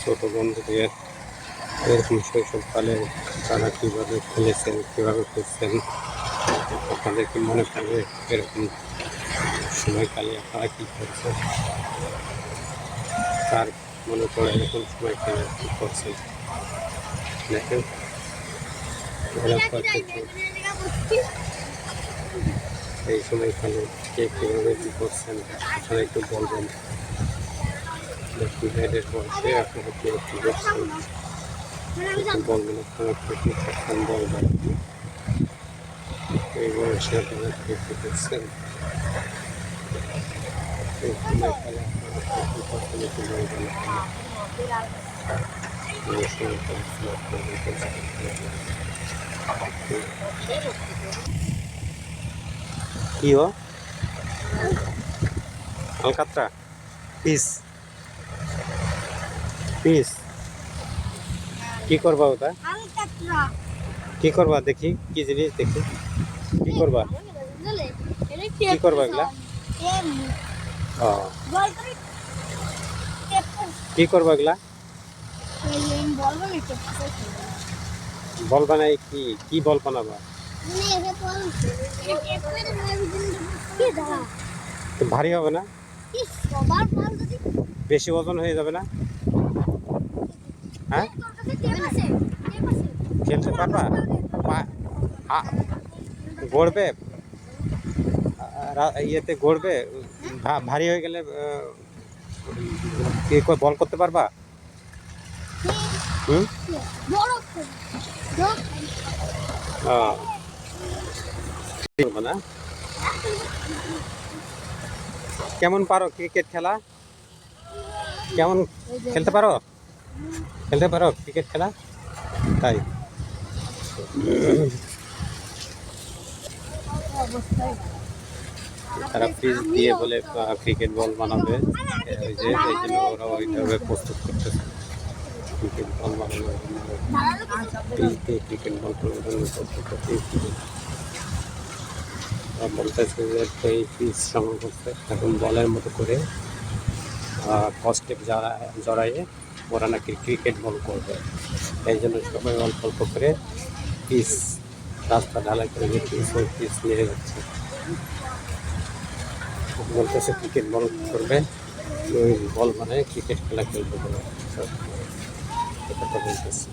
ছোট বন্ধুদের এরকম শৈশবকালে তারা কীভাবে খেলেছেন, কীভাবে খেলছেন, আপনাদের কি মনে পড়ে এরকম সময়কালে আপনারা কী করছেন? তার মনে পড়ে এরকম সময়কালে কী করছেন? দেখেন এই সময়কালে কে কীভাবে কী করছেন আপনারা একটু বলবেন। দেখুন মেয়েদের বয়সে আপনারা কে কী করছেন বলবেন, আপনারা কে কী করছেন বলবেন। এই বয়সে আপনারা কে কী করছেন, এই সময়কালে আপনারা কে কী করছেন একটু বলবেন। কি হো আলকাতরা পিস পিস কি করবা ওটা? কি করবা দেখি, কি জিনিস দেখি, কি করবা, কি করবা এগুলা? কি করবা এগুলা? বল বানাই কি কি বল বানাবা? ভারী হবে না? বেশি ওজন হয়ে যাবে না? হ্যাঁ, খেলতে পারবা? গড়বে ইয়েতে গড়বে, ভারী হয়ে গেলে বল করতে পারবা? হুম, না কেমন পারো ক্রিকেট খেলা? কেমন খেলতে পারো? খেলতে পারো ক্রিকেট খেলা? তাই তারা পিচ দিয়ে বলে ক্রিকেট বল বানাবে, ওই যে এই জন্য ওরা ওইভাবে প্রস্তুত করতেছে ক্রিকেট বল বানানোর জন্য। পিচ দিয়ে ক্রিকেট বল প্রস্তুত করতে বলতেছে যে এই পিচ সংগ্রহ করতে এখন বলের মতো করে কস্টেপ জড়াইয়ে ওরা নাকি ক্রিকেট বল করবে। এই জন্য সবাই অল্প অল্প করে পিচ রাস্তা ঢালাই করে যে পিচ ওই পিচ নিয়ে যাচ্ছে, বলতেছে ক্রিকেট বল করবে, ওই বল বানায় ক্রিকেট খেলা খেলবে বলে এটা তো বলতেছে।